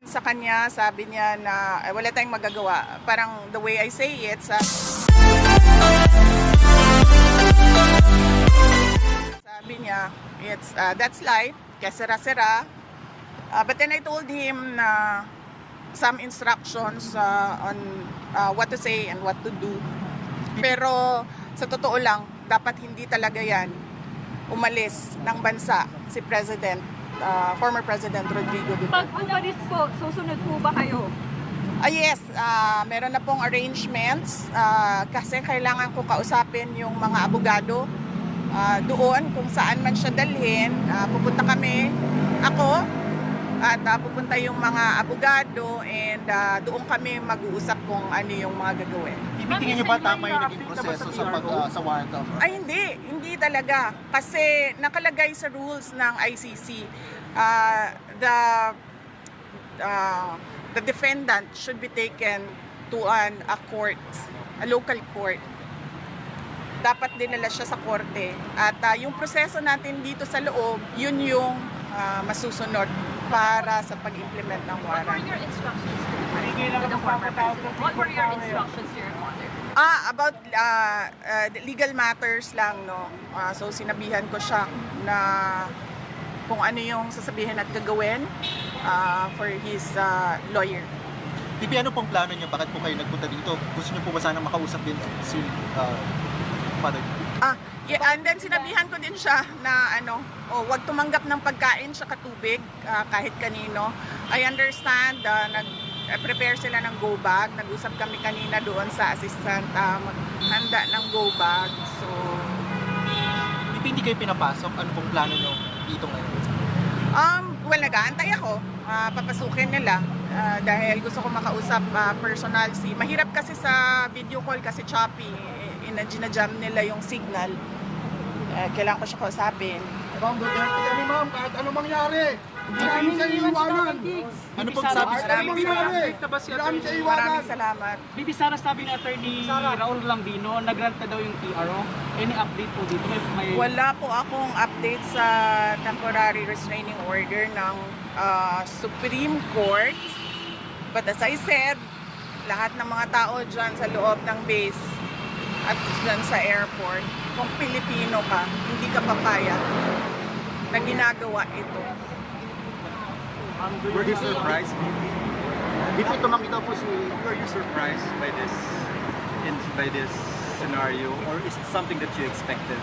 Sa kanya, sabi niya na wala tayong magagawa. Parang the way I say it, sabi niya, that's life, kesera-sera. But then I told him na some instructions on what to say and what to do. Pero sa totoo lang, dapat hindi talaga yan umalis ng bansa si former President Rodrigo Duterte. Pag umalis po, susunod po ba kayo? Yes, meron na pong arrangements kasi kailangan ko kausapin yung mga abogado doon kung saan man siya dalhin. Pupunta kami, ako, at pupunta yung mga abogado and doon kami mag-uusap kung ano yung mga gagawin. Tingin niyo ba tama yung naging proseso sa warrant of? Ay hindi talaga. Kasi nakalagay sa rules ng ICC, the defendant should be taken to a court, a local court. Dapat dinala siya sa korte. At yung proseso natin dito sa loob, yun yung masusunod para sa pag-implement ng warrant. What were your instructions to the former president? What were your instructions to your father? About legal matters lang, no. So sinabihan ko siya na kung ano yung sasabihin at gagawin for his lawyer. Bibi, ano pong plano niyo? Bakit po kayo nagpunta dito? Gusto niyo po ba sana makausap din si Father? Yeah, and then sinabihan ko din siya na wag tumanggap ng pagkain sa katubig kahit kanino. I understand, nag-prepare sila ng go bag. Nag-usap kami kanina doon sa assistant, maghanda ng go bag. So, Bibi, hindi kayo pinapasok? Ano pong plano niyo dito ngayon? well, nag-aantay ako. Papasukin nila dahil gusto ko makausap personal. Mahirap kasi sa video call kasi choppy. Ginajam nila yung signal. Kailangan ko siya kausapin. Ma'am, Duterte kami ma'am, kahit ano mangyari. Hindi siya iiwanan. Ano pong sabi sa Ano mangyari? Maraming salamat. Bibi Sara, sabi ni Attorney Raul Lambino, nag-grant na daw yung TRO. Any update po dito? Wala po akong update sa temporary restraining order ng Supreme Court. But as I said, lahat ng mga tao dyan sa loob ng base at dyan sa airport, kung Pilipino ka, hindi ka papayag na ginagawa ito. Were you surprised, Bibi? Bibi, tumanggi daw po si... Were you surprised by this scenario, or is it something that you expected?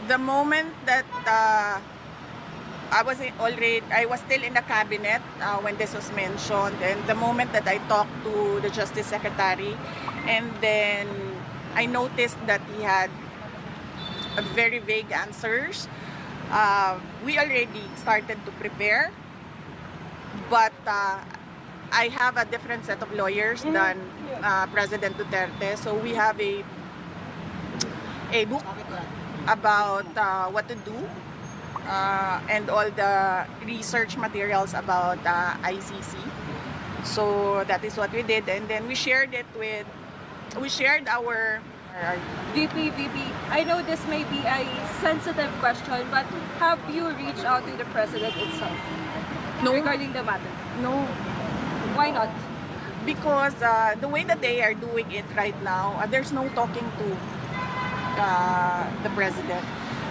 The moment that I was still in the cabinet when this was mentioned, and the moment that I talked to the Justice Secretary, and then I noticed that he had very vague answers. We already started to prepare, but I have a different set of lawyers than President Duterte, so we have a book about what to do and all the research materials about ICC. So that is what we did, and then we shared our VP, I know this may be a sensitive question, but have you reached out to the president itself regarding the matter? no, Why not? because the way that they are doing it right now, there's no talking to the president,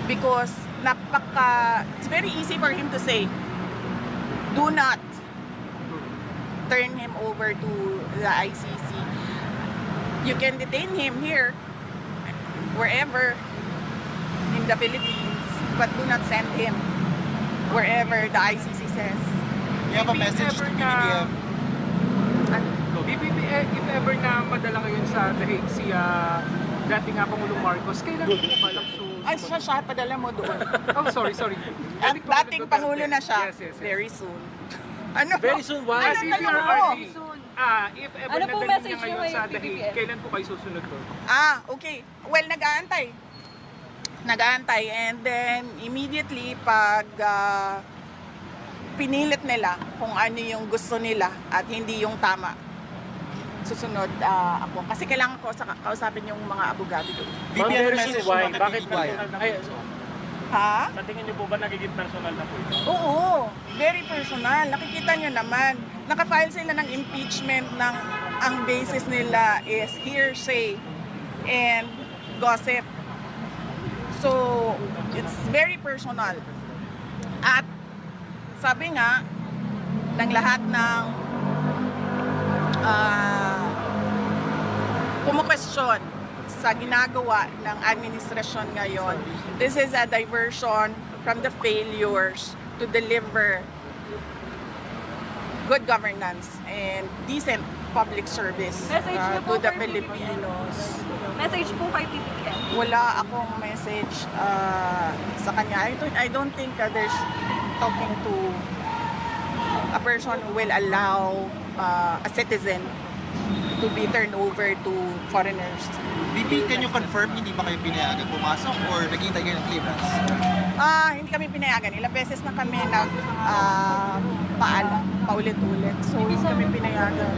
because it's very easy for him to say, do not turn him over to the ICC. You can detain him here, wherever in the Philippines, but do not send him wherever the ICC says. You have a message to BBM. If ever na madala ngayon sa The Hague si dating Pangulong Marcos, kailan po balak Ay, siya, padala mo doon. Oh, sorry. At dating Pangulo na siya, Yes. very soon. Ano? Very soon, why? Ano If tanong you're mo? RD, if ever Ano pong nadala message niya niyo ngayon sa kay The Hague, BBM? kailan po kayo susunod doon? Okay. Well, nag-aantay. And then, immediately, pag pinilit nila kung ano yung gusto nila at hindi yung tama, susunod ako. Kasi kailangan ko kausapin yung mga abogado doon. Bibi, ano message mo? Bakit why? Ha? Sa tingin niyo po ba nagiging personal na po ito? Oo, very personal. Nakikita nyo naman, nakafile sila ng impeachment ng ang basis nila is hearsay and gossip. So, it's very personal. At sabi nga, ng lahat ng kumukwestiyon sa ginagawa ng administrasyon ngayon, this is a diversion from the failures to deliver good governance and decent public service Message niyo po to the kay Filipinos. Message po kay PBBM. Wala akong message sa kanya. I don't think there's talking to a person who will allow a citizen to be turned over to foreigners. VP, can you confirm hindi ba kayo pinayagan pumasok or naghihintay kayo ng clearance? Hindi kami pinayagan. Ilang beses na kami paalam, paulit-ulit. So, hindi kami pinayagan.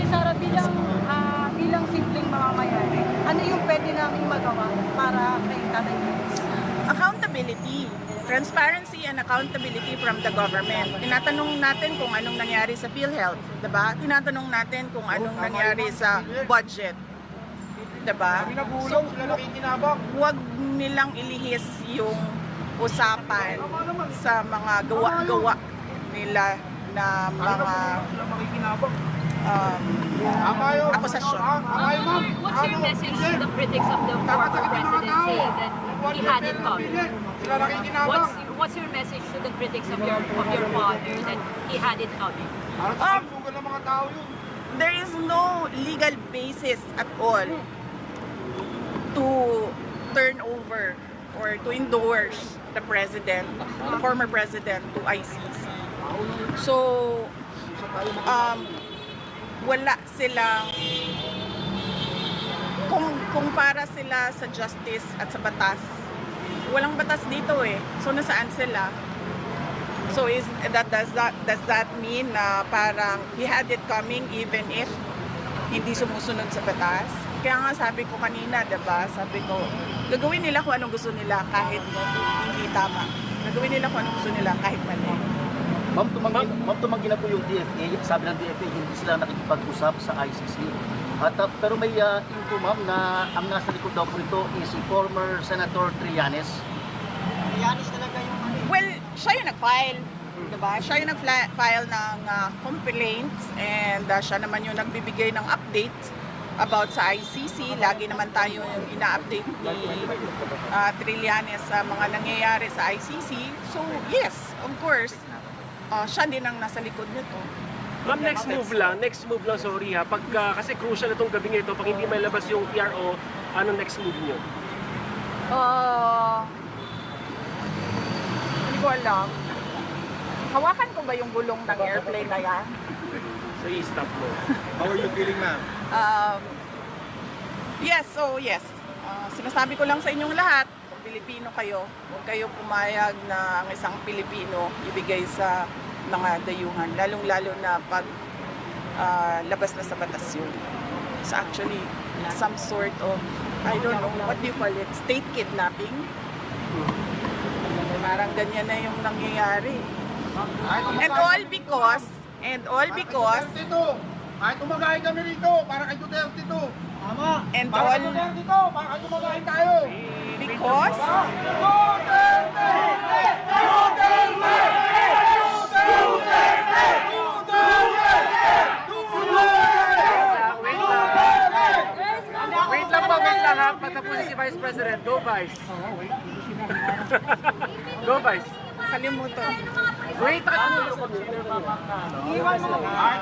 Sara, bilang simpleng mamamayan, ano yung pwede namin magawa para kay Tatay Diggs? Accountability. Transparency and accountability from the government. Tinatanong natin kung anong nangyari sa PhilHealth, 'di ba? Tinatanong natin kung anong nangyari sa budget. 'Di ba? Pinagulong, sila nakikinabang. Huwag nilang ilihis yung usapan sa mga gawa-gawa nila na mga akusasyon. What's your message to the critics of the former president saying that he had it coming? Sila nakikinabang. What's your message to the critics of your father that he had it coming? Para sa kalusugan ng mga tao yun. There is no legal basis at all to turn over or to endorse the president, the former president, to ICC. So, wala silang, kung para sila sa justice at sa batas, walang batas dito eh. So, nasaan sila? So, does that mean na parang he had it coming even if hindi sumusunod sa batas? Kaya nga sabi ko kanina, diba? Sabi ko, gagawin nila kung anong gusto nila kahit hindi tama. Gagawin nila kung anong gusto nila kahit mali. Ma'am, tumanggi na po yung DFA. Sabi ng DFA, hindi sila nakikipag-usap sa ICC. Pero may info, ma'am, na ang nasa likod daw po ito is si former Senator Trillanes. Trillanes talaga yung... Well, siya yung nag-file. Diba? Siya yung nag-file ng complaints and siya naman yung nagbibigay ng update about sa ICC. Lagi naman tayo yung ina-update ni Trillanes sa mga nangyayari sa ICC. So, yes, of course, siya din ang nasa likod nito. Ma'am, next move lang, sorry ha. Kasi crucial itong gabing ito, pag hindi may labas yung PRO, ano next move nyo? Hindi ko alam. Hawakan ko ba yung gulong ng airplane na yan? So, i-stop mo. How are you feeling, ma'am? Yes. Sinasabi ko lang sa inyong lahat, kung Pilipino kayo, huwag kayo pumayag na ang isang Pilipino ibigay sa mga dayuhan, lalong-lalo na pag labas na sa batas yun. It's actually some sort of, I don't know, what do you call it? State kidnapping? Parang ganyan na yung nangyayari. And all because, Kahit tumagahin kami rito, para kay Duterte to. Tama. and Para all kay Duterte to, para kay tumagahin tayo. because, Wait lang ha. Patapusin si Vice President. Go, Vice. Go, Vice. kalimutan. Wait, Kahit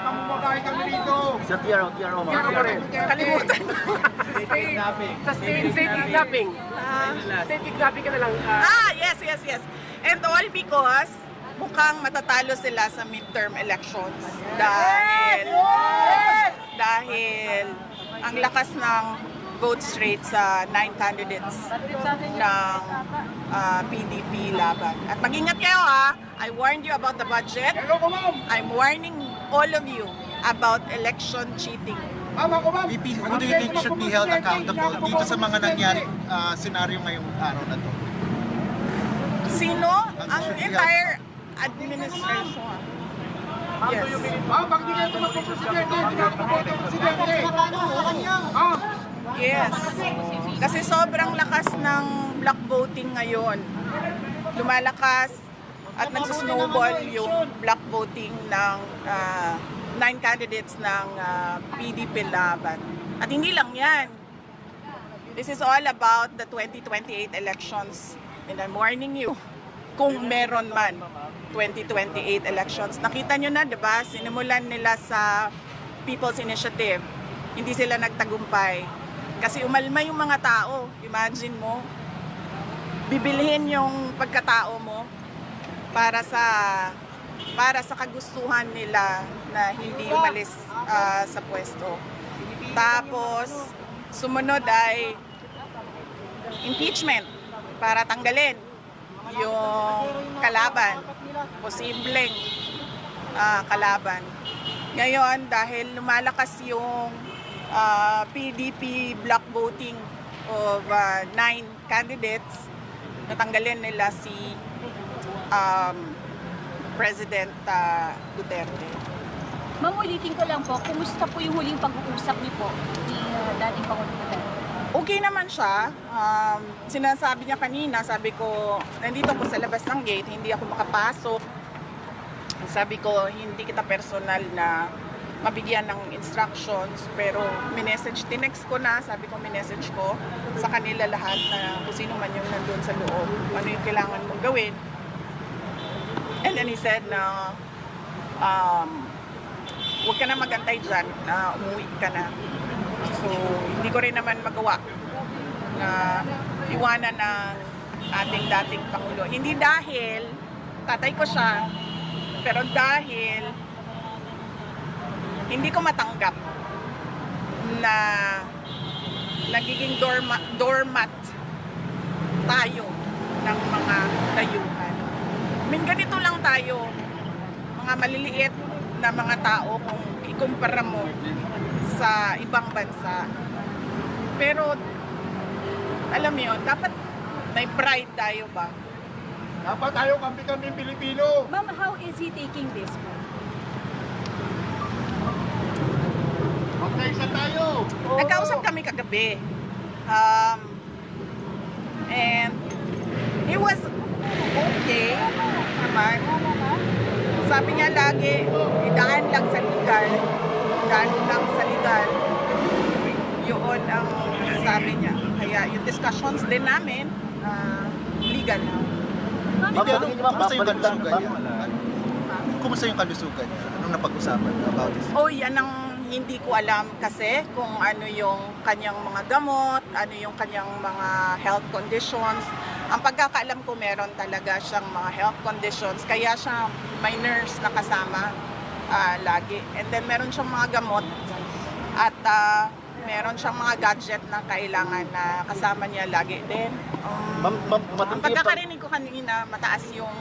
mamumagahin kami rito. Sa TRO, ma'am. Kalimutan. Sa state kidnapping. State kidnapping ka na lang. Yes. And all because mukhang matatalo sila sa midterm elections dahil ang lakas ng vote rate sa 9 candidates ng PDP laban. At mag-ingat kayo ha. I warned you about the budget. Hello ko, ma'am. I'm warning all of you about election cheating. Ma'am, ako, ma'am. VP, who do you think should be held accountable dito sa mga nangyari senaryo ngayong araw na to? Sino? Ang entire administration. Yes. Ma'am, pag di kayo tumakbo presidente, hindi kayo tumakbo presidente. Ma'am, Yes. Kasi sobrang lakas ng block voting ngayon. Lumalakas at nagsusnowball yung block voting ng 9 candidates ng PDP laban. At hindi lang yan. This is all about the 2028 elections. And I'm warning you, kung meron man 2028 elections. Nakita nyo na, di ba? Sinimulan nila sa People's Initiative. Hindi sila nagtagumpay. Kasi umalma yung mga tao. Imagine mo, bibilhin yung pagkatao mo para sa kagustuhan nila na hindi umalis sa pwesto. Tapos, sumunod ay impeachment para tanggalin yung kalaban, posibleng kalaban. Ngayon, dahil lumalakas yung PDP block voting of 9 candidates, natanggalin nila si President Duterte. Ma'am, ulitin ko lang po, kumusta po yung huling pag-uusap niyo po ni dating Pangulong Duterte? Okay naman siya. Sinasabi niya kanina, sabi ko, nandito ko sa labas ng gate, hindi ako makapasok. Sabi ko, hindi kita personal na mabigyan ng instructions, pero tinext ko na, sabi ko, minessage ko sa kanila lahat na kung sino man yung nandun sa loob, ano yung kailangan mong gawin. And then he said na, huwag ka na magantay dyan, na umuwi ka na. So, hindi ko rin naman magawa na iwanan ng ating dating Pangulo. Hindi dahil tatay ko siya, pero dahil hindi ko matanggap na nagiging doormat tayo ng mga dayuhan. I mean, ganito lang tayo, mga maliliit na mga tao kung ikumpara mo sa ibang bansa. Pero, alam mo yun, dapat may pride tayo ba? dapat tayo kampi-kampi Pilipino. Ma'am, how is he taking this po? Magkaisa tayo. Nagkausap kami kagabi. And he was okay naman. Sabi niya lagi, idaan lang sa legal. Idaan lang sa legal. Yun ang sabi niya. Kaya yung discussions din namin, legal na. Ma'am, Pero, tingin niyo, ma'am, kumusta yung babalik lang, kalusugan ma'am? niya? Kumusta yung kalusugan niya? Anong napag-usapan about this? Oh, yan ang hindi ko alam kasi kung ano yung kanyang mga gamot, ano yung kanyang mga health conditions. Ang pagkakaalam ko meron talaga siyang mga health conditions, kaya siya may nurse na kasama lagi. And then meron siyang mga gamot at meron siyang mga gadget na kailangan na kasama niya lagi din. Ma'am, Ang matindi pa. pagkakarinig ko kanina, mataas yung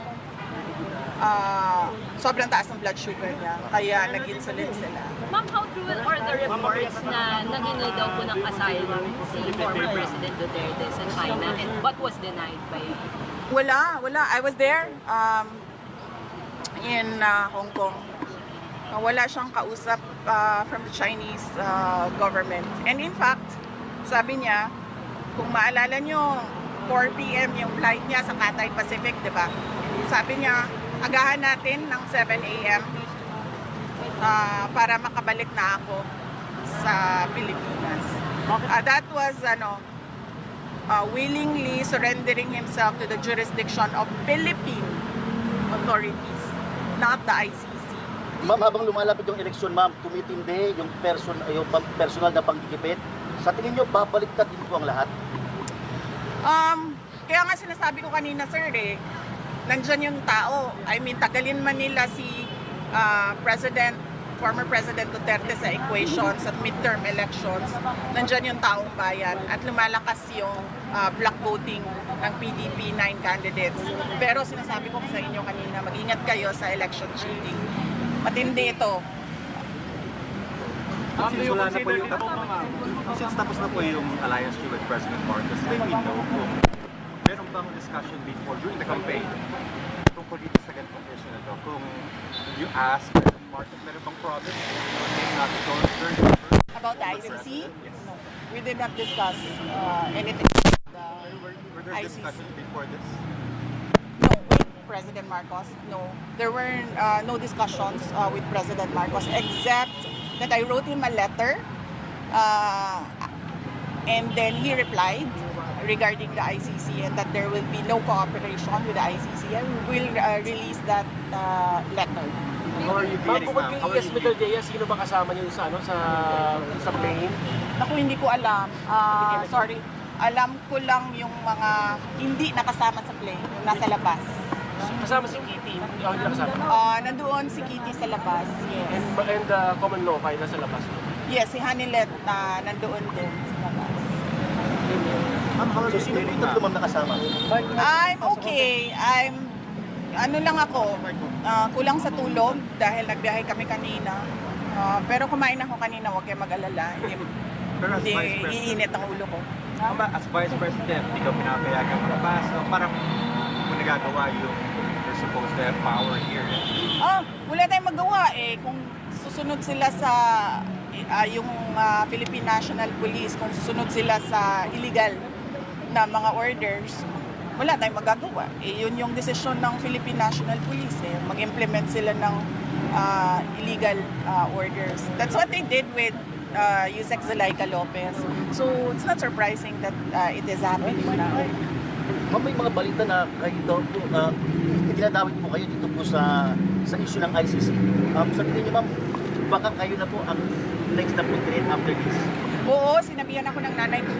sobrang taas ng blood sugar niya, kaya nag-insulin sila. Ma'am, how true are the reports na nangingi daw po ng asylum si former President Duterte sa China and what was denied by Wala. I was there in Hong Kong. Wala siyang kausap from the Chinese government. And in fact, sabi niya, kung maalala niyo, 4 p.m. yung flight niya sa Cathay Pacific, di ba? Sabi niya, agahan natin ng 7 a.m. Para makabalik na ako sa Pilipinas. That was willingly surrendering himself to the jurisdiction of Philippine authorities, not the ICC. Ma'am, habang lumalapit yung eleksyon, ma'am, tumitindi yung personal na panggigipit. Sa tingin nyo, babaliktad din po ang lahat? Kaya nga sinasabi ko kanina, sir, nandyan yung tao. I mean, tagalin man nila si former President Duterte sa equations at midterm elections, nandyan yung taong bayan at lumalakas yung block voting ng PDP 9 candidates. Pero sinasabi ko sa inyo kanina, mag-ingat kayo sa election cheating. Matindi ito. Since tapos na po yung alliance with President Marcos, may we know kung meron bang discussion before during the campaign tungkol dito sa ganitong issue na to? Kung you ask President Marcos, meron bang promise? About the ICC? Yes. No, we did not discuss anything about the Were there ICC. discussions before this? No, with President Marcos, no. There were no discussions with President Marcos except that I wrote him a letter and then he replied regarding the ICC and that there will be no cooperation with the ICC and we will release that letter. How are you feeling, ma'am? How are you feeling? Sino ba kasama niyo sa plane? Naku, hindi ko alam. Sorry. Alam ko lang yung mga hindi nakasama sa plane, yung nasa labas. Kasama si Kitty, hindi nakasama. Nandoon si Kitty sa labas, yes. And Common Lokay nasa labas. Yes, si Hanilet nandoon din sa labas. So sino po yung tatlo ma'am nakasama? I'm okay. Ano lang ako, kulang sa tulog dahil nagbiyahe kami kanina. Pero kumain ako kanina, huwag kayo mag-alala. Pero as Hindi Vice President, iinit ang ulo ko. as Vice President, di ka pinapayagan malabas. So parang kung nagagawa yung you're supposed to have power here. Wala tayong magawa eh. Kung susunod sila sa yung Philippine National Police, kung susunod sila sa illegal na mga orders, wala tayong magagawa. Yun yung desisyon ng Philippine National Police. Mag-implement sila ng illegal orders. That's what they did with Yusek Zulaika Lopez. So it's not surprising that it is happening now. Ma'am, may mga balita na kayo daw po, dinadawit po kayo dito po sa issue ng ICC. Sa tingin niyo ma'am, baka kayo na po ang next na president after this? Oo, sinabihan ako ng nanay ko.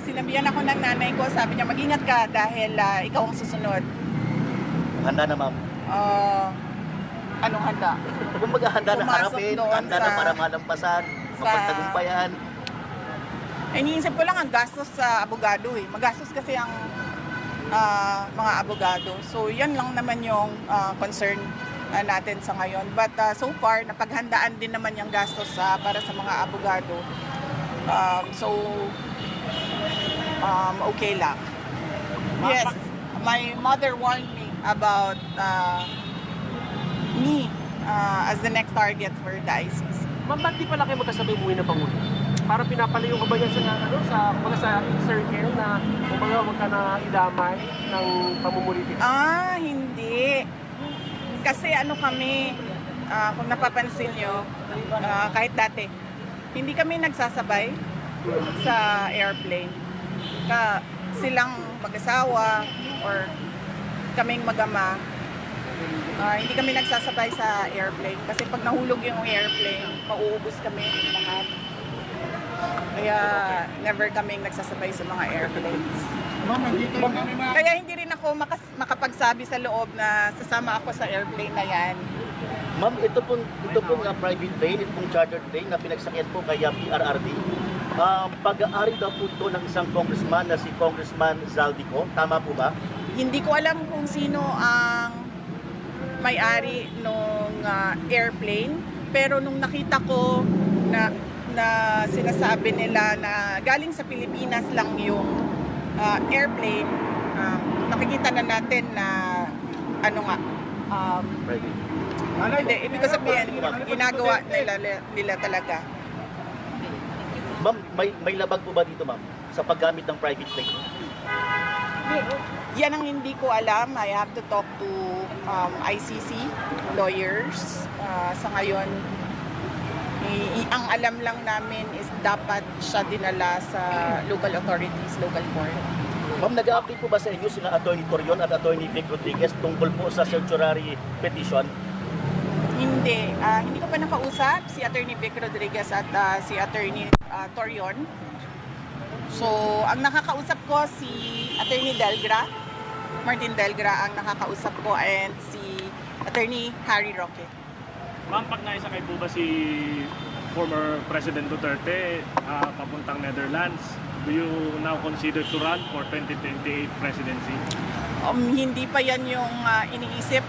Sinabihan ako ng nanay ko, sabi niya, mag-ingat ka dahil ikaw ang susunod. Handa na ma'am. Anong handa? Kung maghahanda na Pumasok harapin, doon handa na sa- para malampasan, mapagtagumpayan. Iniisip ko lang ang gastos sa abogado eh. Magastos kasi ang mga abogado. So yan lang naman yung concern natin sa ngayon. But so far, napaghandaan din naman yung gastos para sa mga abogado. Okay lang. Yes, my mother warned me about me as the next target for the ICC. Ma'am, ba't di pala kayo magkasabay umuwi ng Pangulo? Para pinapalayo ka ba niya sa circle na huwag ka na idamay ng pamumulitik? Hindi. Kasi ano kami, kung napapansin nyo, kahit dati, hindi kami nagsasabay sa airplane. Silang mag-asawa or kaming mag-ama, hindi kami nagsasabay sa airplane. Kasi pag nahulog yung airplane, mauubos kami lahat. Kaya never kaming nagsasabay sa mga airplanes. Ma'am, nandito lang kami ma'am. Kaya hindi rin ako makapagsabi sa loob na sasama ako sa airplane na yan. Ma'am, ito pong private plane, ito pong chartered plane na pinagsakyan po kay PRRD. Pag-aari daw po ito ng isang congressman na si Congressman Zaldico. Tama po ba? Hindi ko alam kung sino ang may-ari nung airplane, pero nung nakita ko na sinasabi nila na galing sa Pilipinas lang yung airplane, nakikita na natin na Private. hindi, ibig ko sabihin, ginagawa nila talaga. Ma'am, may labag po ba dito ma'am sa paggamit ng private plane? Yan ang hindi ko alam. I have to talk to ICC lawyers. Sa ngayon, ang alam lang namin is dapat siya dinala sa local authorities, local court. Ma'am, nag-update po ba sa inyo sina Atty. Torion at Atty. Vic Rodriguez tungkol po sa certiorari petition? Hindi. Hindi ko pa nakausap si Atty. Vic Rodriguez at si Atty. Torion. So, ang nakakausap ko si Atty. Martin Delgra ang nakakausap ko, and si Atty. Harry Roque. Ma'am, pag naisakay po ba si former President Duterte papuntang Netherlands, do you now consider to run for 2028 presidency? Hindi pa yan yung iniisip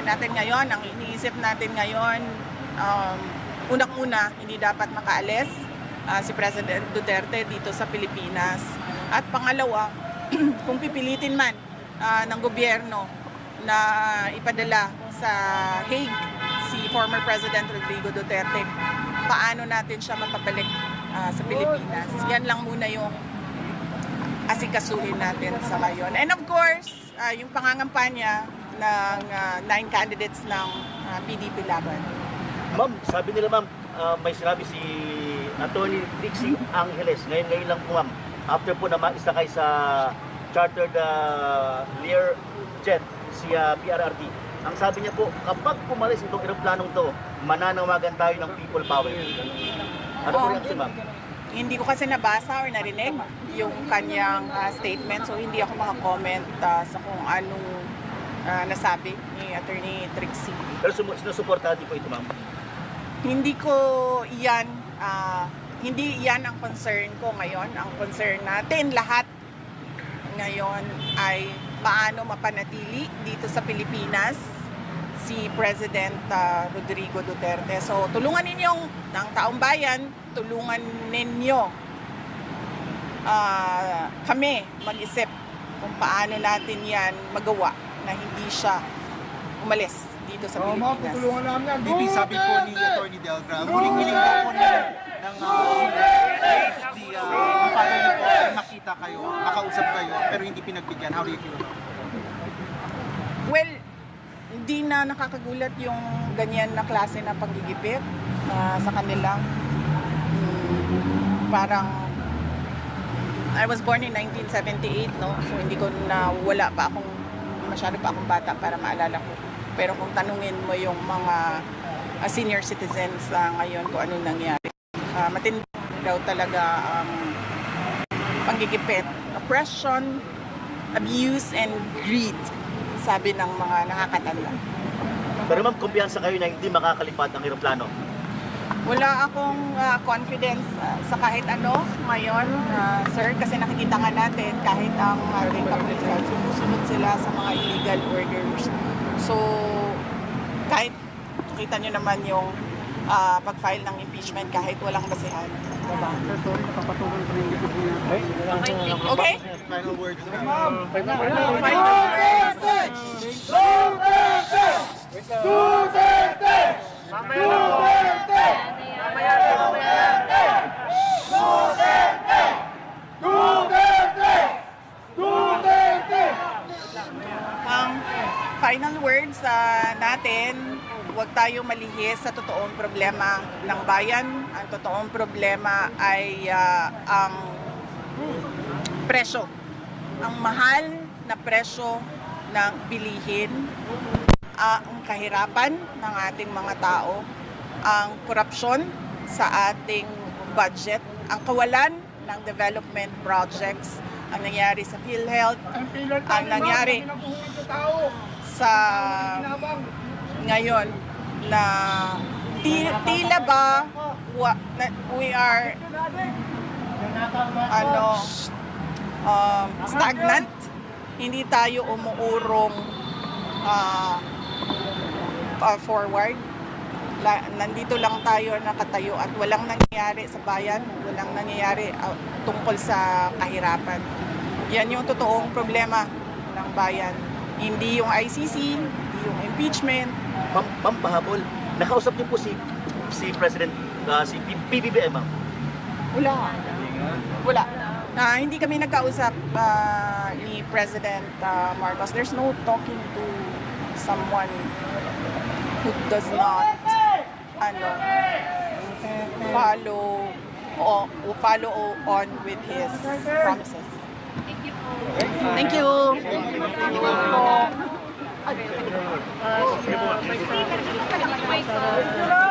natin ngayon. Ang iniisip natin ngayon, unang-una, hindi dapat makaalis si President Duterte dito sa Pilipinas. At pangalawa, kung pipilitin man ng gobyerno na ipadala sa Hague si former President Rodrigo Duterte, paano natin siya mapabalik sa Pilipinas. Yan lang muna yung asikasuhin natin sa ngayon. And of course, yung pangangampanya ng 9 candidates ng PDP Laban. Ma'am, sabi nila ma'am, may sinabi si Attorney Trixie Angeles, ngayon lang po ma'am, after po na maisakay sa chartered Lear jet, si PRRD. Ang sabi niya po, kapag pumalis itong eroplanong to, mananawagan tayo ng people power. Ano po reaction ma'am? Hindi ko kasi nabasa or narinig yung kanyang statement, so hindi ako makakomment sa kung anong nasabi ni Attorney Trixie. Pero sinusuportahan din po ito ma'am? Hindi ko iyan, hindi iyan ang concern ko ngayon. Ang concern natin lahat ngayon ay paano mapanatili dito sa Pilipinas si President Rodrigo Duterte. So tulungan ninyong ng taong bayan, tulungan ninyo kami mag-isip kung paano natin yan magawa na hindi siya umalis dito sa Ma'am, Pilipinas. tutulungan namin yan. Bibi, sabi po ni Attorney Delgra, huling-hiling po po niya ng follow niyo po, makita kayo, makausap kayo, pero hindi pinagbigyan. How do you feel? Well, hindi na nakakagulat yung ganyan na klase na panggigipit sa kanila. Parang, I was born in 1978, no? So hindi ko na wala pa akong, masyado pa akong bata para maalala ko. Pero kung tanungin mo yung mga senior citizens ngayon kung anong nangyari, matindi daw talaga ang panggigipit, oppression, abuse, and greed, sabi ng mga nakakatanda. Pero ma'am, kumpiyansa kayo na hindi makakalipad ang eroplano? Wala akong confidence sa kahit ano ngayon, sir, kasi nakikita nga natin kahit ang ating kapulisan, sumusunod sila sa mga illegal orders. So, kahit kita nyo naman yung pag-file ng impeachment kahit walang basehan. Diba? Okay? Final words. Final words. Mamaya na po. Mamaya Ang final words natin, huwag tayo malihis sa totoong problema ng bayan. Ang totoong problema ay ang presyo. Ang mahal na presyo ng bilihin, ang kahirapan ng ating mga tao, ang korupsyon sa ating budget, ang kawalan ng development projects, ang nangyari sa PhilHealth, ang nangyari sa ngayon na tila ba we are stagnant, hindi tayo umuurong forward. Nandito lang tayo nakatayo at walang nangyayari sa bayan, walang nangyayari tungkol sa kahirapan. Yan yung totoong problema ng bayan. Hindi yung ICC, hindi yung impeachment. Ma'am, pahabol, nakausap niyo po si President, si PBBM ma'am? Wala. Hindi kami nagkausap ni President Marcos. There's no talking to someone who does not follow on with his promises. Thank you. Thank you.